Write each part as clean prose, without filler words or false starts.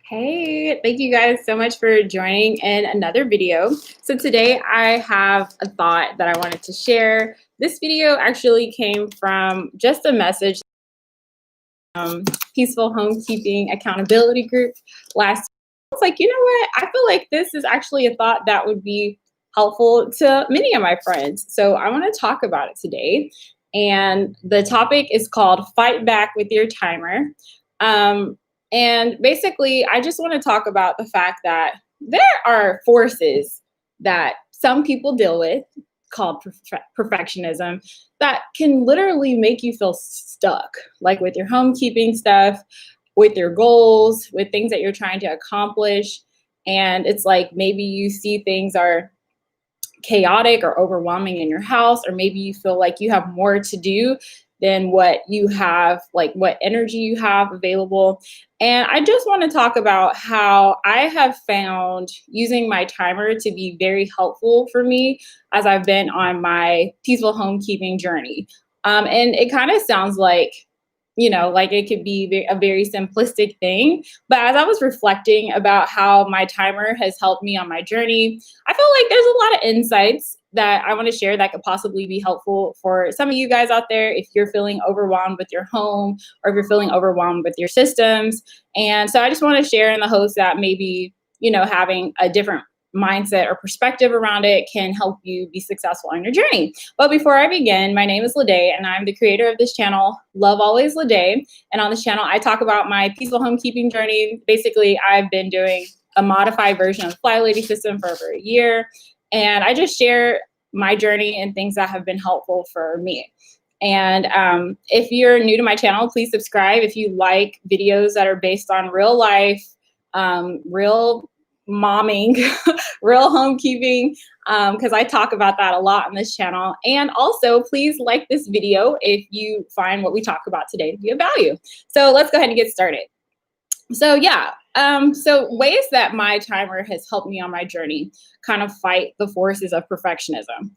Hey, thank you guys so much for joining in another video. So today I have a thought that I wanted to share. This video actually came from just a message Peaceful Homekeeping Accountability Group last. I was like, you know what? I feel like this is actually a thought that would be helpful to many of my friends. So I want to talk about it today. And the topic is called Fight Back with Your Timer. Um, and basically, I just want to talk about the fact that there are forces that some people deal with called perfectionism that can literally make you feel stuck, like with your homekeeping stuff, with your goals, with things that you're trying to accomplish. And it's like maybe you see things are chaotic or overwhelming in your house, or maybe you feel like you have more to do than what you have, like what energy you have available. And I just want to talk about how I have found using my timer to be very helpful for me as I've been on my peaceful homekeeping journey. And it kind of sounds like, like it could be a very simplistic thing. But as I was reflecting about how my timer has helped me on my journey, I feel like there's a lot of insights that I want to share that could possibly be helpful for some of you guys out there if you're feeling overwhelmed with your home or if you're feeling overwhelmed with your systems. And so I just want to share in the hopes that maybe, having a different mindset or perspective around it can help you be successful on your journey. But before I begin, my name is Ladae, and I'm the creator of this channel, Love Always Ladae. And on this channel, I talk about my peaceful homekeeping journey. Basically, I've been doing a modified version of the Fly Lady system for over a year. And I just share my journey and things that have been helpful for me. And if you're new to my channel, please subscribe if you like videos that are based on real life, real momming, real homekeeping, because I talk about that a lot on this channel. And also, please like this video if you find what we talk about today to be of value. So let's go ahead and get started. So yeah, so ways that my timer has helped me on my journey kind of fight the forces of perfectionism.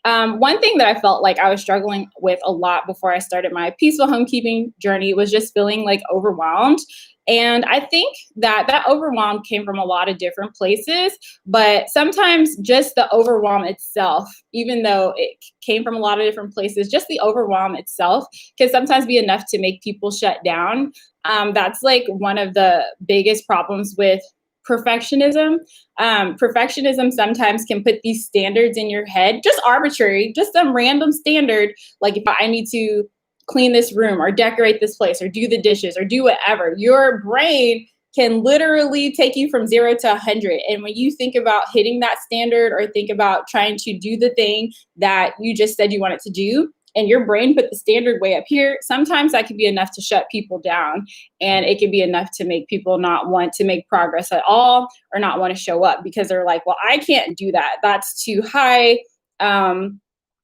One thing that I felt like I was struggling with a lot before I started my peaceful homekeeping journey was just feeling like overwhelmed. And I think that overwhelm came from a lot of different places, but sometimes just the overwhelm itself, even though it came from a lot of different places, just the overwhelm itself can sometimes be enough to make people shut down. That's like one of the biggest problems with perfectionism. Perfectionism sometimes can put these standards in your head, just arbitrary, just some random standard. Like if I need to clean this room or decorate this place or do the dishes or do whatever, your brain can literally take you from 0 to 100. And when you think about hitting that standard or think about trying to do the thing that you just said you wanted to do, and your brain put the standard way up here, sometimes that can be enough to shut people down. And it can be enough to make people not want to make progress at all or not want to show up because they're like, well, I can't do that. That's too high.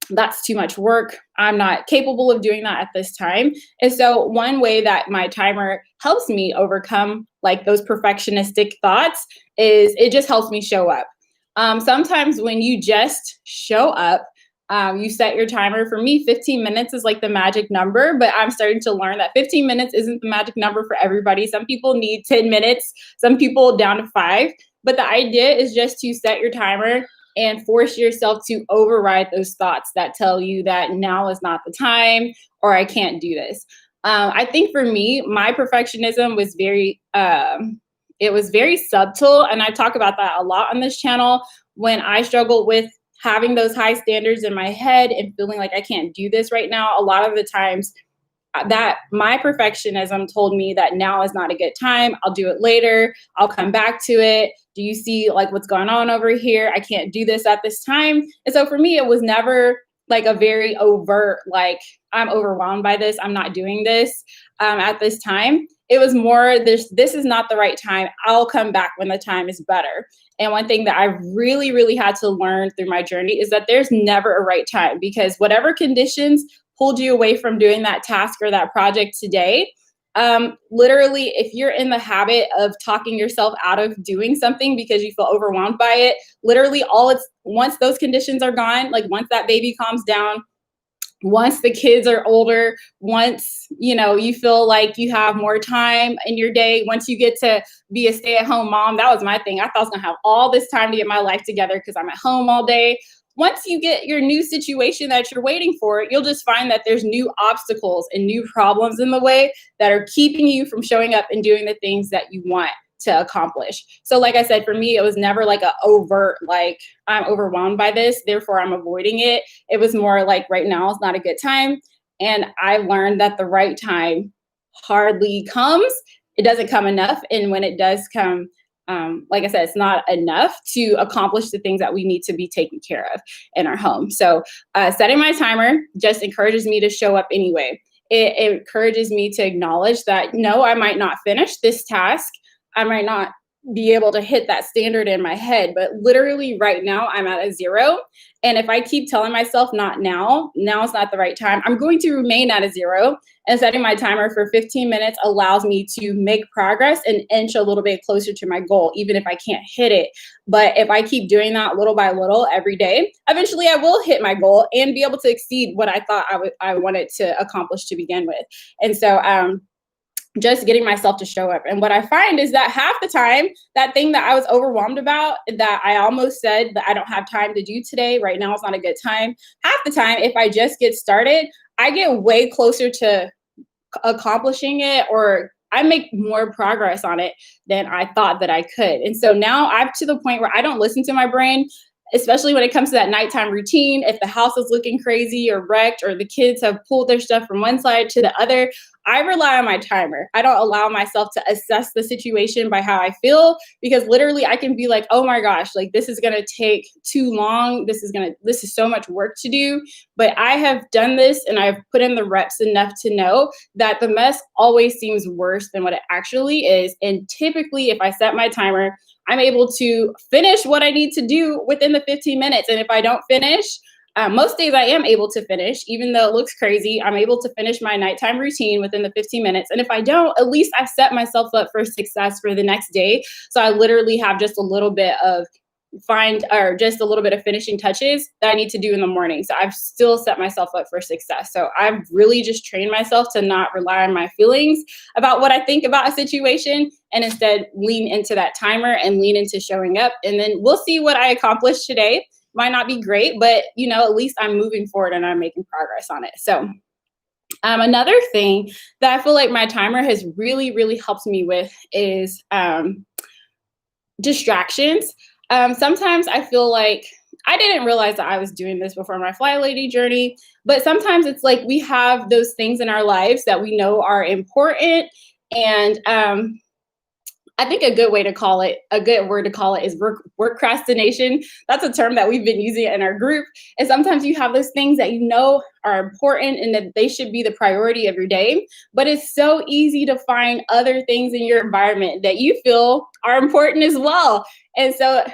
That's too much work. I'm not capable of doing that at this time. And so one way that my timer helps me overcome like those perfectionistic thoughts is it just helps me show up. Sometimes when you just show up, you set your timer. For me, 15 minutes is like the magic number, but I'm starting to learn that 15 minutes isn't the magic number for everybody. Some people need 10 minutes, some people down to 5. But the idea is just to set your timer and force yourself to override those thoughts that tell you that now is not the time or I can't do this. I think for me, my perfectionism was it was very subtle. And I talk about that a lot on this channel. When I struggled with having those high standards in my head and feeling like I can't do this right now, a lot of the times that my perfectionism told me that now is not a good time. I'll do it later. I'll come back to it. Do you see like what's going on over here? I can't do this at this time. And so for me, it was never like a very overt, like I'm overwhelmed by this. I'm not doing this at this time. It was more this is not the right time. I'll come back when the time is better. And one thing that I really, really had to learn through my journey is that there's never a right time, because whatever conditions pulled you away from doing that task or that project today, literally, if you're in the habit of talking yourself out of doing something because you feel overwhelmed by it, literally once those conditions are gone, like once that baby calms down, once the kids are older, once, you feel like you have more time in your day, once you get to be a stay-at-home mom, that was my thing. I thought I was gonna have all this time to get my life together because I'm at home all day. Once you get your new situation that you're waiting for, you'll just find that there's new obstacles and new problems in the way that are keeping you from showing up and doing the things that you want to accomplish. So like I said, for me, it was never like a overt, like I'm overwhelmed by this, therefore I'm avoiding it. It was more like right now is not a good time. And I learned that the right time hardly comes. It doesn't come enough. And when it does come, like I said, it's not enough to accomplish the things that we need to be taken care of in our home. So setting my timer just encourages me to show up anyway. It encourages me to acknowledge that, no, I might not finish this task. I might not be able to hit that standard in my head, but literally right now I'm at a 0. And if I keep telling myself not now, now's not the right time, I'm going to remain at a 0. And setting my timer for 15 minutes allows me to make progress and inch a little bit closer to my goal, even if I can't hit it. But if I keep doing that little by little every day, eventually I will hit my goal and be able to exceed what I thought I wanted to accomplish to begin with. And so, just getting myself to show up. And what I find is that half the time, that thing that I was overwhelmed about, that I almost said that I don't have time to do today, right now is not a good time. Half the time, if I just get started, I get way closer to accomplishing it, or I make more progress on it than I thought that I could. And so now I'm to the point where I don't listen to my brain, especially when it comes to that nighttime routine. If the house is looking crazy or wrecked, or the kids have pulled their stuff from one side to the other, I rely on my timer. I don't allow myself to assess the situation by how I feel, because literally I can be like, oh my gosh, like this is going to take too long. This is so much work to do. But I have done this and I've put in the reps enough to know that the mess always seems worse than what it actually is. And typically, if I set my timer, I'm able to finish what I need to do within the 15 minutes. And if I don't finish, most days I am able to finish, even though it looks crazy. I'm able to finish my nighttime routine within the 15 minutes. And if I don't, at least I've set myself up for success for the next day. So I literally have just a little bit of finishing touches that I need to do in the morning. So I've still set myself up for success. So I've really just trained myself to not rely on my feelings about what I think about a situation, and instead lean into that timer and lean into showing up. And then we'll see what I accomplish today. Might not be great, but at least I'm moving forward and I'm making progress on it. So another thing that I feel like my timer has really, really helped me with is distractions. Sometimes I feel like I didn't realize that I was doing this before my Fly Lady journey, but sometimes it's like we have those things in our lives that we know are important. And I think a good word to call it is workcrastination. That's a term that we've been using in our group. And sometimes you have those things that are important and that they should be the priority of your day. But it's so easy to find other things in your environment that you feel are important as well. And so,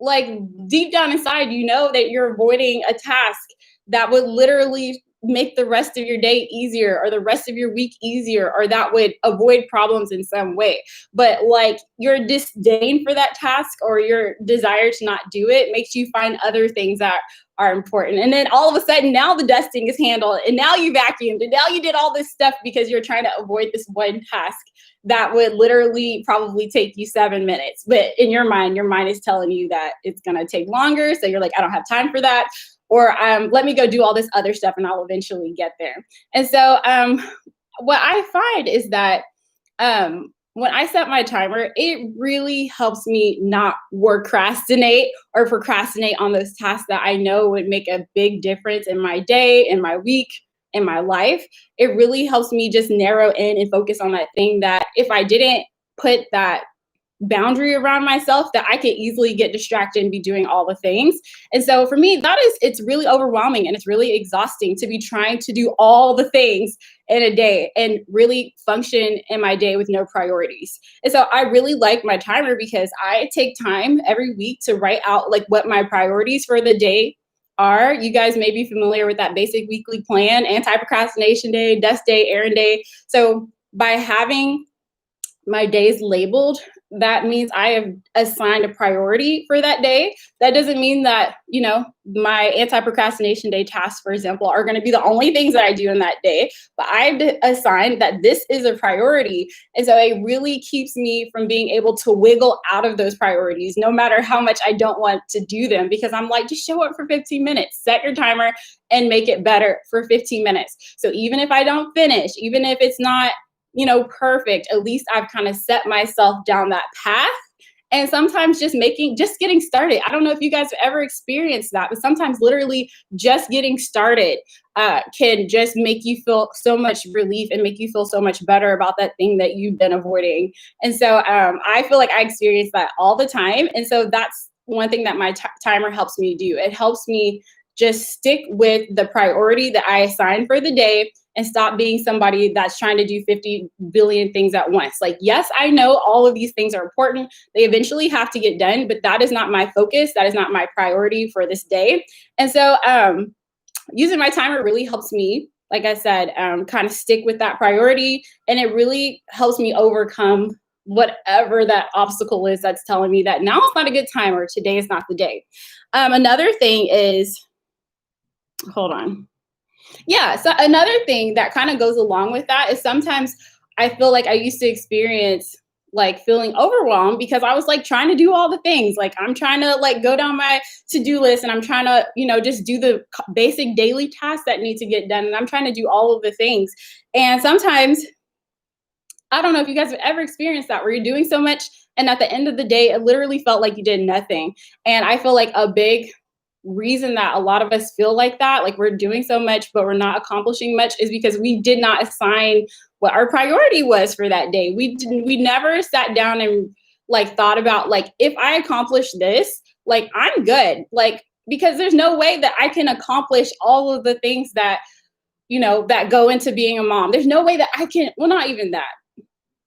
like, deep down inside, that you're avoiding a task that would literally make the rest of your day easier, or the rest of your week easier, or that would avoid problems in some way. But like your disdain for that task or your desire to not do it makes you find other things that are important. And then all of a sudden, now the dusting is handled, and now you vacuumed, and now you did all this stuff because you're trying to avoid this one task that would literally probably take you 7 minutes. But in your mind is telling you that it's going to take longer. So you're like, I don't have time for that. Or let me go do all this other stuff and I'll eventually get there. And so what I find is that when I set my timer, it really helps me not procrastinate on those tasks that I know would make a big difference in my day, in my week, in my life. It really helps me just narrow in and focus on that thing that if I didn't put that boundary around myself, that I could easily get distracted and be doing all the things. And so for me, it's really overwhelming and it's really exhausting to be trying to do all the things in a day and really function in my day with no priorities. And so I really like my timer because I take time every week to write out like what my priorities for the day are. You guys may be familiar with that basic weekly plan: anti-procrastination day, dust day, errand day. So by having my days labeled, that means I have assigned a priority for that day. That doesn't mean that, you know, my anti-procrastination day tasks, for example, are going to be the only things that I do in that day, but I've assigned that this is a priority. And so it really keeps me from being able to wiggle out of those priorities, no matter how much I don't want to do them, because I'm like, just show up for 15 minutes, set your timer and make it better for 15 minutes. So even if I don't finish, even if it's not, you know, perfect, at least I've kind of set myself down that path. And sometimes just getting started. I don't know if you guys have ever experienced that, but sometimes literally just getting started can just make you feel so much relief and make you feel so much better about that thing that you've been avoiding. And so I feel like I experience that all the time. And so that's one thing that my timer helps me do. It helps me just stick with the priority that I assign for the day and stop being somebody that's trying to do 50 billion things at once. Like, yes, I know all of these things are important. They eventually have to get done, but that is not my focus. That is not my priority for this day. And so using my timer really helps me, like I said, kind of stick with that priority. And it really helps me overcome whatever that obstacle is that's telling me that now is not a good time or today is not the day. Another thing is, hold on. Yeah, so another thing that kind of goes along with that is sometimes I feel like I used to experience like feeling overwhelmed because I was like trying to do all the things. Like I'm trying to like go down my to-do list and I'm trying to, you know, just do the basic daily tasks that need to get done. And I'm trying to do all of the things. And sometimes, I don't know if you guys have ever experienced that where you're doing so much and at the end of the day, it literally felt like you did nothing. And I feel like a big reason that a lot of us feel like that, like we're doing so much, but we're not accomplishing much, is because we did not assign what our priority was for that day. We never sat down and like thought about like, if I accomplish this, like I'm good. Like, because there's no way that I can accomplish all of the things that, you know, that go into being a mom. There's no way that I can, well, not even that.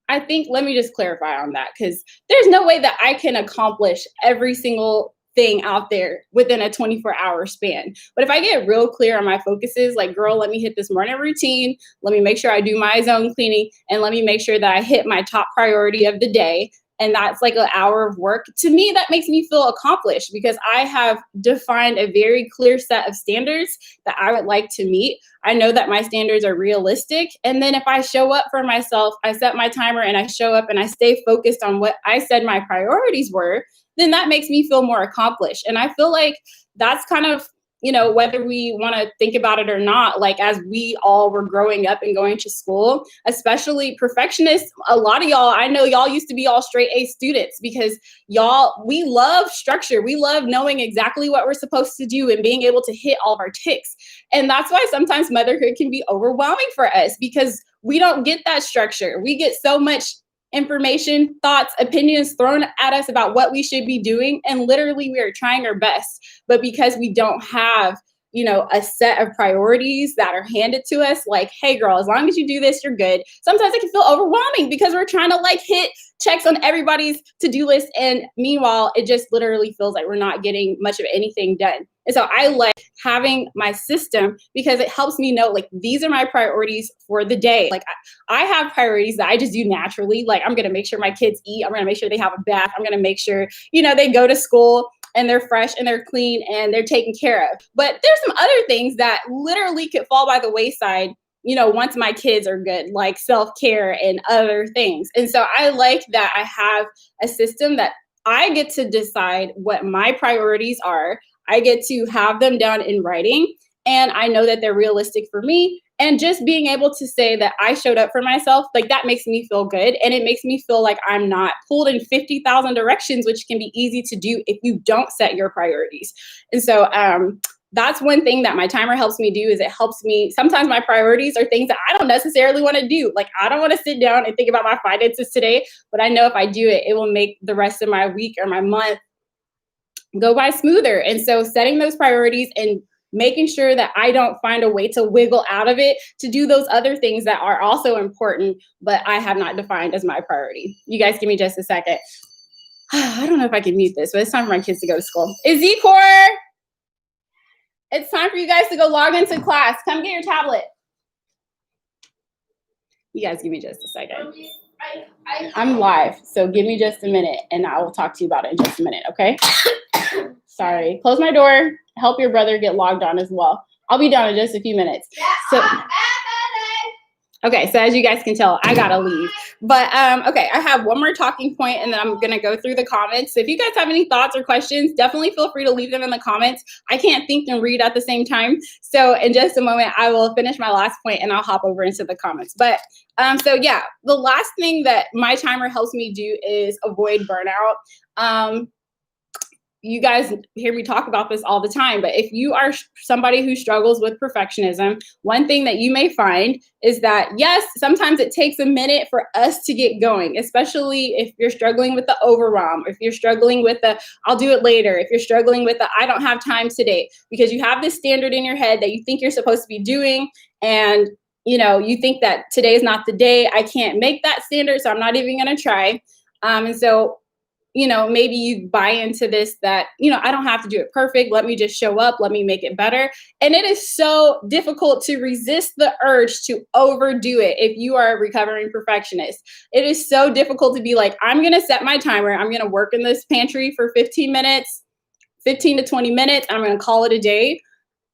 I think, let me just clarify on that, because there's no way that I can accomplish every single thing out there within a 24-hour span. But if I get real clear on my focuses, like, girl, let me hit this morning routine. Let me make sure I do my zone cleaning and let me make sure that I hit my top priority of the day. And that's like an hour of work. To me, that makes me feel accomplished because I have defined a very clear set of standards that I would like to meet. I know that my standards are realistic. And then if I show up for myself, I set my timer and I show up and I stay focused on what I said my priorities were, then that makes me feel more accomplished. And I feel like that's kind of, you know, whether we want to think about it or not, like as we all were growing up and going to school, especially perfectionists, a lot of y'all, I know y'all used to be all straight A students because y'all, we love structure. We love knowing exactly what we're supposed to do and being able to hit all of our ticks. And that's why sometimes motherhood can be overwhelming for us because we don't get that structure. We get so much information, thoughts, opinions thrown at us about what we should be doing. And literally we are trying our best. But because we don't have, you know, a set of priorities that are handed to us, like, hey girl, as long as you do this, you're good. Sometimes it can feel overwhelming because we're trying to like hit checks on everybody's to-do list. And meanwhile, it just literally feels like we're not getting much of anything done. And so I like having my system because it helps me know like these are my priorities for the day. Like I have priorities that I just do naturally. Like I'm going to make sure my kids eat. I'm going to make sure they have a bath. I'm going to make sure, you know, they go to school and they're fresh and they're clean and they're taken care of. But there's some other things that literally could fall by the wayside, you know, once my kids are good, like self-care and other things. And so I like that I have a system that I get to decide what my priorities are. I get to have them down in writing and I know that they're realistic for me. And just being able to say that I showed up for myself, like that makes me feel good. And it makes me feel like I'm not pulled in 50,000 directions, which can be easy to do if you don't set your priorities. And so that's one thing that my timer helps me do is it helps me. Sometimes my priorities are things that I don't necessarily want to do. Like I don't want to sit down and think about my finances today, but I know if I do it, it will make the rest of my week or my month go by smoother. And so setting those priorities and making sure that I don't find a way to wiggle out of it to do those other things that are also important, but I have not defined as my priority. You guys give me just a second. I don't know if I can mute this, but it's time for my kids to go to school. Ezekor, it's time for you guys to go log into class. Come get your tablet. You guys give me just a second. I'm live, so give me just a minute and I will talk to you about it in just a minute, okay? Sorry. Close my door. Help your brother get logged on as well. I'll be done in just a few minutes. So, okay, so as you guys can tell, I gotta leave. But okay, I have one more talking point and then I'm gonna go through the comments. So if you guys have any thoughts or questions, definitely feel free to leave them in the comments. I can't think and read at the same time. So in just a moment, I will finish my last point and I'll hop over into the comments. But so yeah, the last thing that my timer helps me do is avoid burnout. You guys hear me talk about this all the time, but if you are somebody who struggles with perfectionism, one thing that you may find is that, yes, sometimes it takes a minute for us to get going, especially if you're struggling with the overwhelm, if you're struggling with the, I'll do it later, if you're struggling with the, I don't have time today, because you have this standard in your head that you think you're supposed to be doing, and you think that today is not the day, I can't make that standard, so I'm not even gonna try. And so maybe you buy into this that, I don't have to do it perfect. Let me just show up. Let me make it better. And it is so difficult to resist the urge to overdo it if you are a recovering perfectionist. It is so difficult to be like, I'm going to set my timer. I'm going to work in this pantry for 15 minutes, 15 to 20 minutes. I'm going to call it a day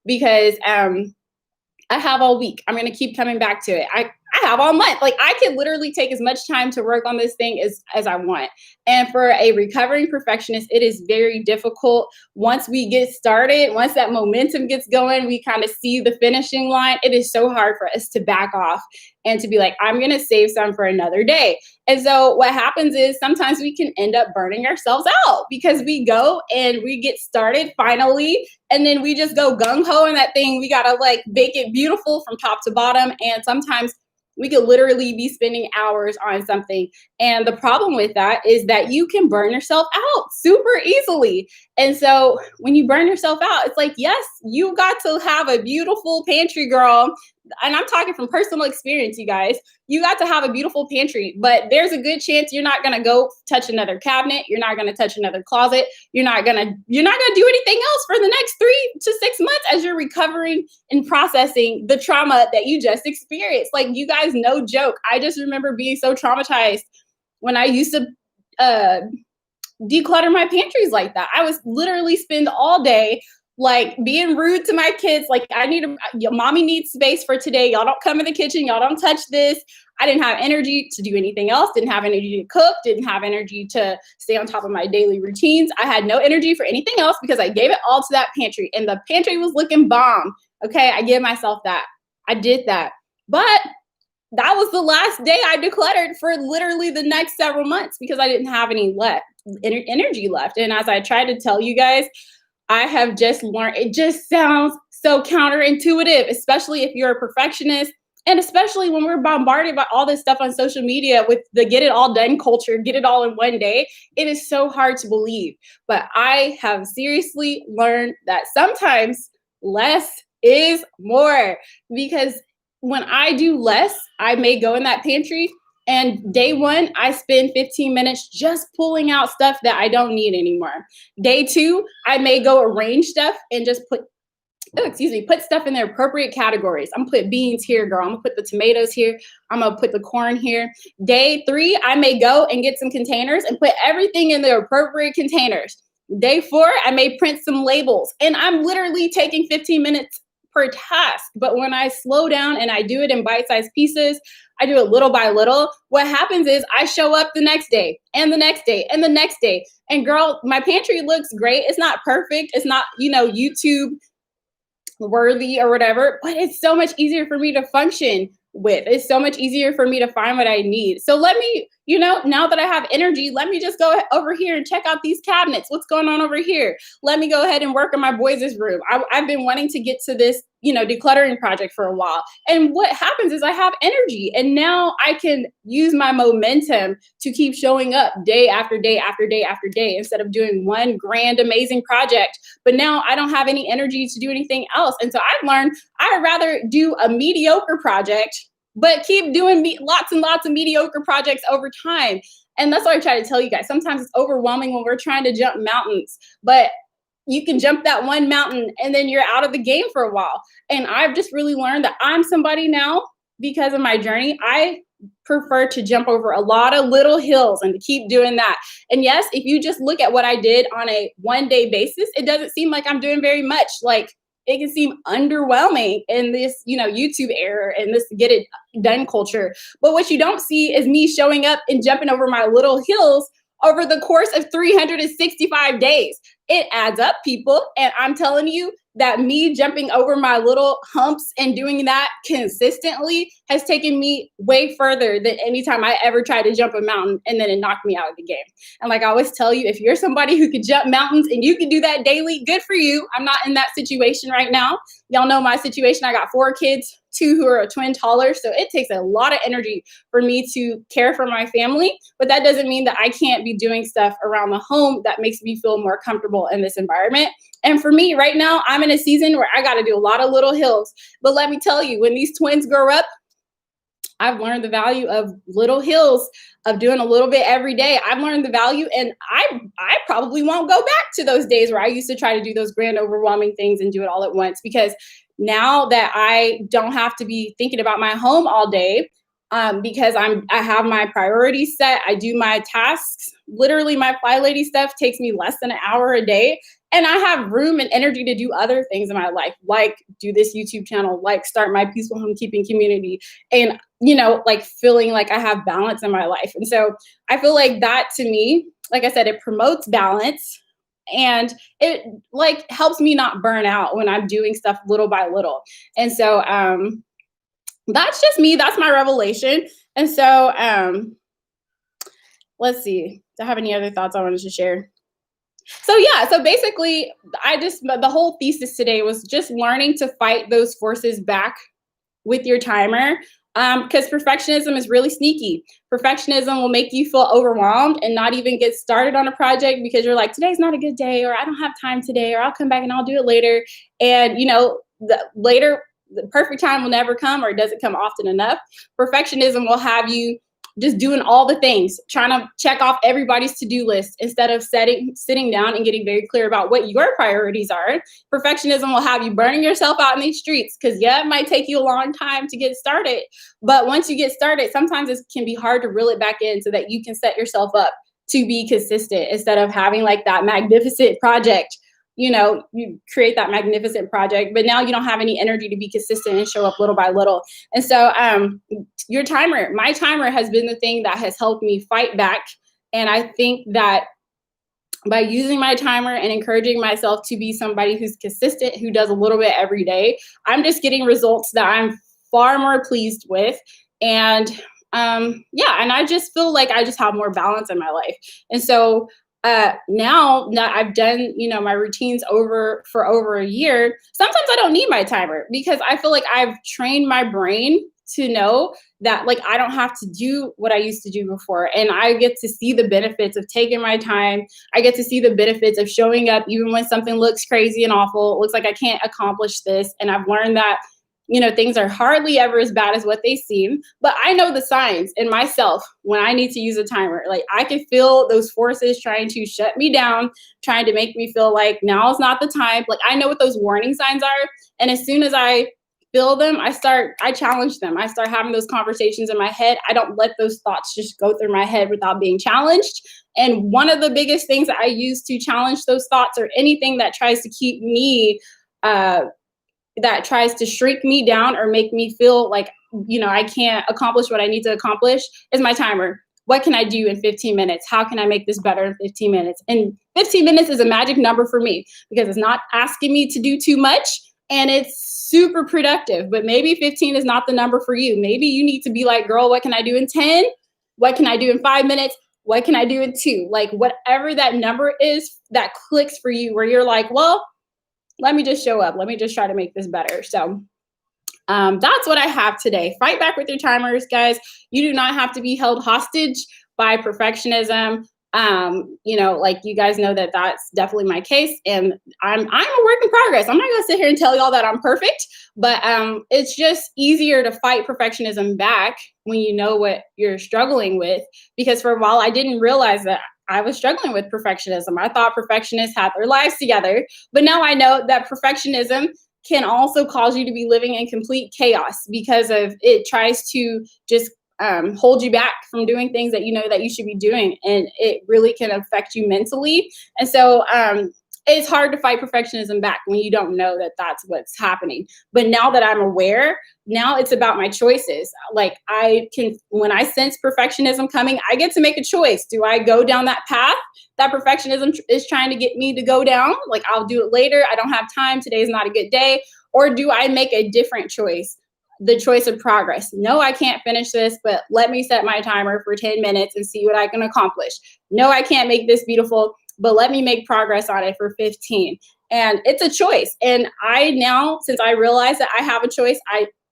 because I have all week. I'm going to keep coming back to it. I have all month. Like I could literally take as much time to work on this thing as I want. And for a recovering perfectionist, it is very difficult. Once we get started, once that momentum gets going, we kind of see the finishing line. It is so hard for us to back off and to be like, I'm going to save some for another day. And so what happens is sometimes we can end up burning ourselves out because we go and we get started finally, and then we just go gung-ho in that thing. We got to like bake it beautiful from top to bottom. And sometimes we could literally be spending hours on something. And the problem with that is that you can burn yourself out super easily. And so when you burn yourself out, it's like, yes, you got to have a beautiful pantry, girl. And I'm talking from personal experience, you guys. You got to have a beautiful pantry, but there's a good chance you're not going to go touch another cabinet. You're not going to touch another closet. You're not going to do anything else for the next 3 to 6 months as you're recovering and processing the trauma that you just experienced. Like, you guys, no joke. I just remember being so traumatized when I used to declutter my pantries like that. I was literally spend all day like being rude to my kids. Like, mommy needs space for today. Y'all don't come in the kitchen. Y'all don't touch this. I didn't have energy to do anything else. Didn't have energy to cook. Didn't have energy to stay on top of my daily routines. I had no energy for anything else because I gave it all to that pantry, and the pantry was looking bomb. Okay. I give myself that. I did that. But that was the last day I decluttered for literally the next several months because I didn't have any energy left. And as I tried to tell you guys, I have just learned, it just sounds so counterintuitive, especially if you're a perfectionist. And especially when we're bombarded by all this stuff on social media with the get it all done culture, get it all in one day, it is so hard to believe. But I have seriously learned that sometimes less is more, because when I do less, I may go in that pantry and day one, I spend 15 minutes just pulling out stuff that I don't need anymore. Day two, I may go arrange stuff and just put stuff in their appropriate categories. I'm gonna put beans here, girl. I'm gonna put the tomatoes here. I'm gonna put the corn here. Day three, I may go and get some containers and put everything in their appropriate containers. Day four, I may print some labels, and I'm literally taking 15 minutes per task. But when I slow down and I do it in bite-sized pieces, I do it little by little, what happens is I show up the next day and the next day and the next day. And girl, my pantry looks great. It's not perfect. It's not, YouTube worthy or whatever, but it's so much easier for me to function with. It's so much easier for me to find what I need. So let me, now that I have energy, let me just go over here and check out these cabinets. What's going on over here? Let me go ahead and work in my boys' room. I've been wanting to get to this, decluttering project for a while. And what happens is I have energy, and now I can use my momentum to keep showing up day after day after day after day instead of doing one grand, amazing project. But now I don't have any energy to do anything else. And so I've learned I'd rather do a mediocre project, but keep doing lots and lots of mediocre projects over time. And that's what I try to tell you guys. Sometimes it's overwhelming when we're trying to jump mountains, but you can jump that one mountain and then you're out of the game for a while. And I've just really learned that I'm somebody now, because of my journey, I prefer to jump over a lot of little hills and to keep doing that. And yes, if you just look at what I did on a 1 day basis, it doesn't seem like I'm doing very much. Like it can seem underwhelming in this, YouTube era and this get it done culture. But what you don't see is me showing up and jumping over my little hills over the course of 365 days. It adds up, people. And I'm telling you that me jumping over my little humps and doing that consistently has taken me way further than any time I ever tried to jump a mountain and then it knocked me out of the game. And like I always tell you, if you're somebody who can jump mountains and you can do that daily, good for you. I'm not in that situation right now. Y'all know my situation. I got 4 kids, 2 who are a twin taller. So it takes a lot of energy for me to care for my family. But that doesn't mean that I can't be doing stuff around the home that makes me feel more comfortable in this environment. And for me right now, I'm in a season where I got to do a lot of little hills. But let me tell you, when these twins grow up, I've learned the value of little hills, of doing a little bit every day. I've learned the value, and I probably won't go back to those days where I used to try to do those grand, overwhelming things and do it all at once, because now that I don't have to be thinking about my home all day, because I have my priorities set. I do my tasks. Literally, my Fly Lady stuff takes me less than an hour a day. And I have room and energy to do other things in my life, like do this YouTube channel, like start my peaceful homekeeping community, and, like feeling like I have balance in my life. And so I feel like that, to me, like I said, it promotes balance, and it like helps me not burn out when I'm doing stuff little by little. And so that's just me. That's my revelation. And so let's see. Do I have any other thoughts I wanted to share? So yeah, so basically the whole thesis today was just learning to fight those forces back with your timer. Because perfectionism is really sneaky. Perfectionism will make you feel overwhelmed and not even get started on a project because you're like, today's not a good day, or I don't have time today, or I'll come back and I'll do it later. And the perfect time will never come, or it doesn't come often enough. Perfectionism will have you just doing all the things, trying to check off everybody's to-do list instead of sitting down and getting very clear about what your priorities are. Perfectionism will have you burning yourself out in these streets because, yeah, it might take you a long time to get started. But once you get started, sometimes it can be hard to reel it back in so that you can set yourself up to be consistent instead of having like that magnificent project. You create that magnificent project, but now you don't have any energy to be consistent and show up little by little. And so my timer has been the thing that has helped me fight back. And I think that by using my timer and encouraging myself to be somebody who's consistent, who does a little bit every day, I'm just getting results that I'm far more pleased with. And and I just feel like I just have more balance in my life. And so now that I've done, my routines for over a year, sometimes I don't need my timer because I feel like I've trained my brain to know that like I don't have to do what I used to do before. And I get to see the benefits of taking my time. I get to see the benefits of showing up even when something looks crazy and awful. It looks like I can't accomplish this. And I've learned that things are hardly ever as bad as what they seem, but I know the signs in myself when I need to use a timer. Like I can feel those forces trying to shut me down, trying to make me feel like now is not the time. Like I know what those warning signs are. And as soon as I feel them, I challenge them. I start having those conversations in my head. I don't let those thoughts just go through my head without being challenged. And one of the biggest things that I use to challenge those thoughts, or anything that tries to keep me, that tries to shrink me down or make me feel like, I can't accomplish what I need to accomplish, is my timer. What can I do in 15 minutes? How can I make this better in 15 minutes? And 15 minutes is a magic number for me because it's not asking me to do too much and it's super productive. But maybe 15 is not the number for you. Maybe you need to be like, girl, what can I do in 10? What can I do in 5 minutes? What can I do in 2? Like whatever that number is that clicks for you, where you're like, well, let me just show up. Let me just try to make this better. So that's what I have today. Fight back with your timers, guys. You do not have to be held hostage by perfectionism. Like you guys know that that's definitely my case, and I'm a work in progress. I'm not going to sit here and tell y'all that I'm perfect, but it's just easier to fight perfectionism back when you know what you're struggling with. Because for a while, I didn't realize that I was struggling with perfectionism. I thought perfectionists had their lives together, but now I know that perfectionism can also cause you to be living in complete chaos because of it tries to just hold you back from doing things that you know that you should be doing, and it really can affect you mentally. And so it's hard to fight perfectionism back when you don't know that that's what's happening. But now that I'm aware, now it's about my choices. Like I can, when I sense perfectionism coming, I get to make a choice. Do I go down that path that perfectionism is trying to get me to go down? Like I'll do it later. I don't have time. Today's not a good day. Or do I make a different choice? The choice of progress. No, I can't finish this, but let me set my timer for 10 minutes and see what I can accomplish. No, I can't make this beautiful, but let me make progress on it for 15. And it's a choice. And I now, since I realize that I have a choice,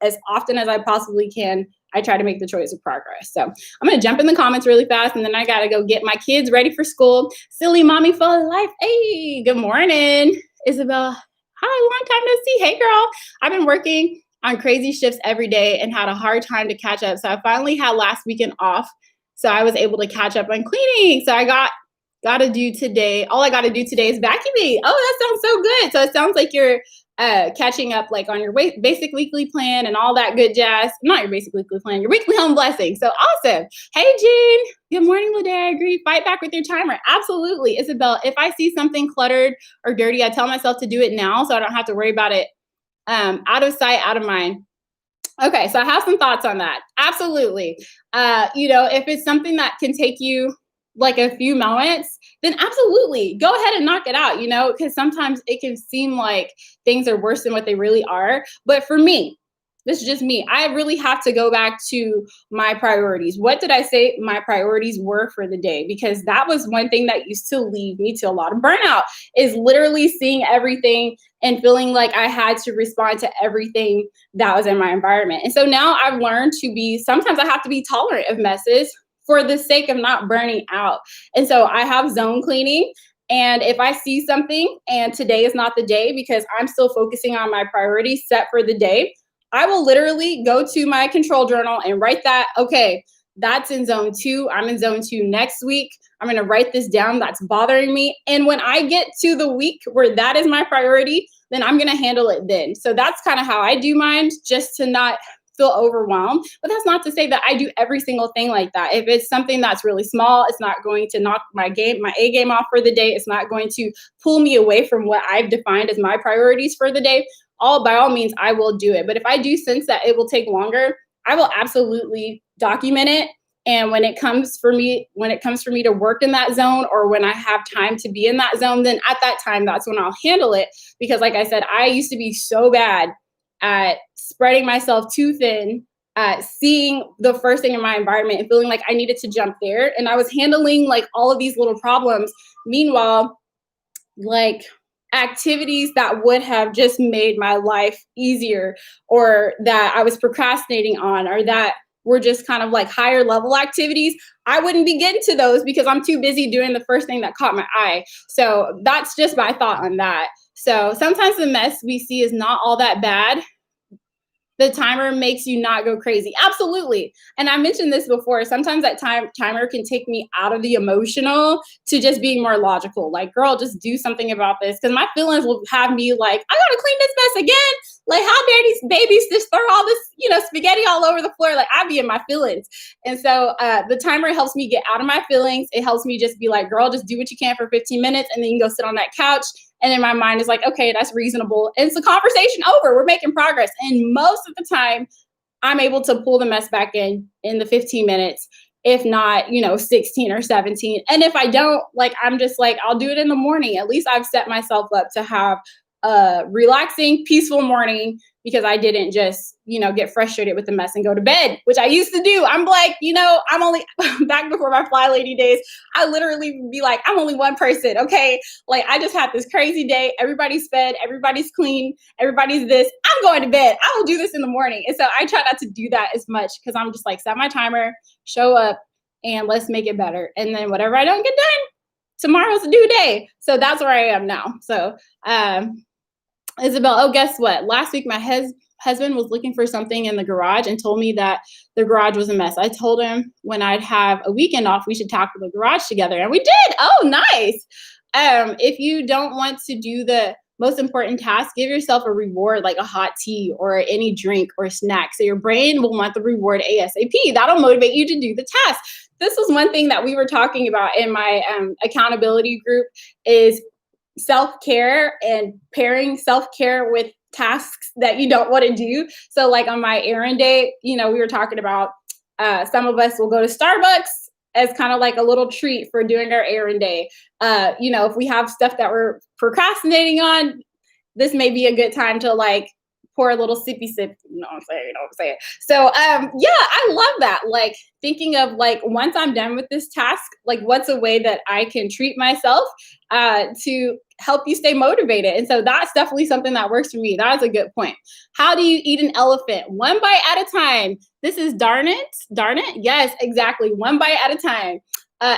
as often as I possibly can, I try to make the choice of progress. So I'm going to jump in the comments really fast, and then I got to go get my kids ready for school. Silly mommy full of life. Hey, good morning, Isabel. Hi, long time no see. Hey, girl. I've been working on crazy shifts every day and had a hard time to catch up. So I finally had last weekend off. So I was able to catch up on cleaning. So I got to do today. All I got to do today is vacuuming. Oh, that sounds so good. So it sounds like you're catching up like on your basic weekly plan and all that good jazz. Not your basic weekly plan, your weekly home blessing. So awesome. Hey, Jean. Good morning, Lede. I agree. Fight back with your timer. Absolutely. Isabel, if I see something cluttered or dirty, I tell myself to do it now so I don't have to worry about it out of sight, out of mind. Okay, so I have some thoughts on that. Absolutely. If it's something that can take you like a few moments, then absolutely go ahead and knock it out, because sometimes it can seem like things are worse than what they really are. But for me, this is just me. I really have to go back to my priorities. What did I say my priorities were for the day? Because that was one thing that used to lead me to a lot of burnout, is literally seeing everything and feeling like I had to respond to everything that was in my environment. And so now I've learned sometimes I have to be tolerant of messes for the sake of not burning out. And so I have zone cleaning. And if I see something and today is not the day because I'm still focusing on my priorities set for the day, I will literally go to my control journal and write that, okay, that's in zone 2. I'm in zone 2 next week. I'm going to write this down. That's bothering me. And when I get to the week where that is my priority, then I'm going to handle it then. So that's kind of how I do mine, just to not feel overwhelmed. But that's not to say that I do every single thing like that. If it's something that's really small, it's not going to knock my A game off for the day. It's not going to pull me away from what I've defined as my priorities for the day. By all means, I will do it. But if I do sense that it will take longer, I will absolutely document it. And when it comes for me to work in that zone, or when I have time to be in that zone, then at that time, that's when I'll handle it. Because like I said, I used to be so bad at spreading myself too thin, seeing the first thing in my environment and feeling like I needed to jump there. And I was handling like all of these little problems. Meanwhile, like activities that would have just made my life easier, or that I was procrastinating on, or that were just kind of like higher level activities, I wouldn't be getting to those because I'm too busy doing the first thing that caught my eye. So that's just my thought on that. So sometimes the mess we see is not all that bad. The timer makes you not go crazy. Absolutely. And I mentioned this before. Sometimes that timer can take me out of the emotional to just being more logical. Like, girl, just do something about this. Because my feelings will have me like, I got to clean this mess again. Like, how dare these babies just throw all this, spaghetti all over the floor? Like, I be in my feelings. And so the timer helps me get out of my feelings. It helps me just be like, girl, just do what you can for 15 minutes. And then you can go sit on that couch. And then my mind is like, okay, that's reasonable. And it's a conversation over. We're making progress. And most of the time, I'm able to pull the mess back in the 15 minutes, if not, 16 or 17. And if I don't, I'm just like, I'll do it in the morning. At least I've set myself up to have a relaxing, peaceful morning, because I didn't just, get frustrated with the mess and go to bed, which I used to do. I'm like, I'm only back before my Fly Lady days. I literally would be like, I'm only one person. Okay. Like, I just had this crazy day. Everybody's fed, everybody's clean, everybody's this. I'm going to bed. I will do this in the morning. And so I try not to do that as much, because I'm just like, set my timer, show up, and let's make it better. And then whatever I don't get done, tomorrow's a new day. So that's where I am now. So, Isabel, guess what? Last week, my husband was looking for something in the garage and told me that the garage was a mess. I told him when I'd have a weekend off, we should tackle the garage together. And we did. Oh, nice. If you don't want to do the most important task, give yourself a reward like a hot tea or any drink or snack. So your brain will want the reward ASAP. That'll motivate you to do the task. This was one thing that we were talking about in my accountability group is self-care and pairing self-care with tasks that you don't want to do. So like on my errand day, we were talking about some of us will go to Starbucks as kind of like a little treat for doing our errand day. If we have stuff that we're procrastinating on, this may be a good time to like pour a little sippy sip. You know what I'm saying? So I love that. Like thinking of like once I'm done with this task, like what's a way that I can treat myself to help you stay motivated. And so that's definitely something that works for me. That is a good point. How do you eat an elephant? One bite at a time. This is darn it. Yes, exactly. One bite at a time.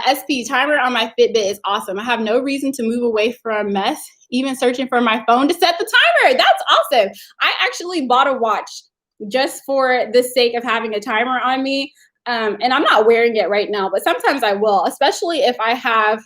SP timer on my Fitbit is awesome. I have no reason to move away from mess, even searching for my phone to set the timer. That's awesome. I actually bought a watch just for the sake of having a timer on me. And I'm not wearing it right now, but sometimes I will, especially if I have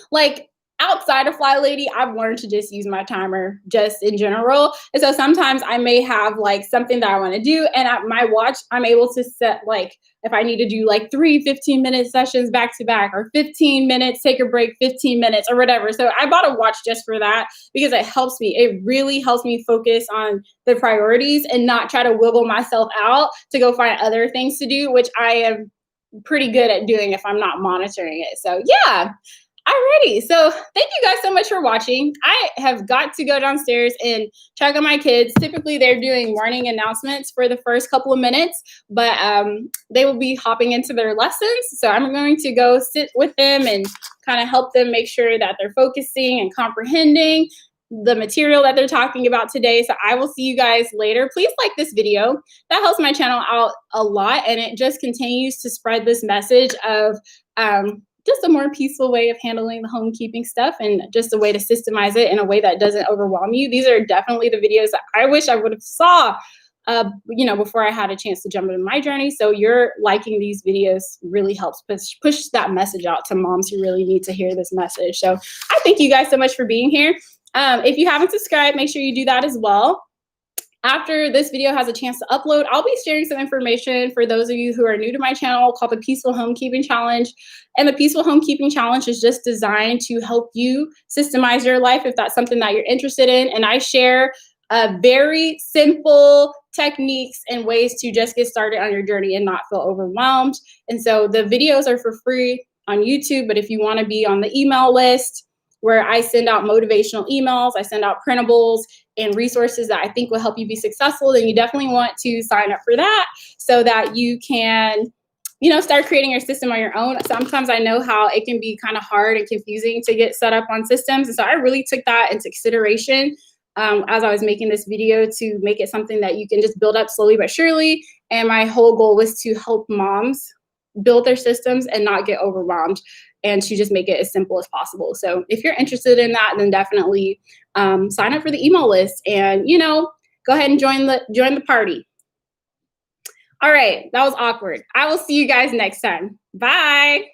like outside of Fly Lady, I've learned to just use my timer just in general. And so sometimes I may have like something that I want to do. And at my watch, I'm able to set like, if I need to do like 3 15-minute sessions back to back or 15 minutes, take a break, 15 minutes or whatever. So I bought a watch just for that because it helps me. It really helps me focus on the priorities and not try to wiggle myself out to go find other things to do, which I am pretty good at doing if I'm not monitoring it. So yeah. Alrighty, so thank you guys so much for watching. I have got to go downstairs and check on my kids. Typically, they're doing morning announcements for the first couple of minutes, but they will be hopping into their lessons. So I'm going to go sit with them and kind of help them make sure that they're focusing and comprehending the material that they're talking about today. So I will see you guys later. Please like this video. That helps my channel out a lot, and it just continues to spread this message of just a more peaceful way of handling the homekeeping stuff and just a way to systemize it in a way that doesn't overwhelm you. These are definitely the videos that I wish I would have saw, before I had a chance to jump into my journey. So you're liking these videos really helps push that message out to moms who really need to hear this message. So I thank you guys so much for being here. If you haven't subscribed, make sure you do that as well. After this video has a chance to upload, I'll be sharing some information for those of you who are new to my channel called the Peaceful Homekeeping Challenge. And the Peaceful Homekeeping Challenge is just designed to help you systemize your life if that's something that you're interested in. And I share very simple techniques and ways to just get started on your journey and not feel overwhelmed. And so the videos are for free on YouTube, but if you want to be on the email list where I send out motivational emails, I send out printables and resources that I think will help you be successful, then you definitely want to sign up for that so that you can, start creating your system on your own. Sometimes I know how it can be kind of hard and confusing to get set up on systems. And so I really took that into consideration as I was making this video to make it something that you can just build up slowly but surely. And my whole goal was to help moms build their systems and not get overwhelmed, and to just make it as simple as possible. So if you're interested in that, then definitely sign up for the email list and, go ahead and join the party. All right, that was awkward. I will see you guys next time. Bye.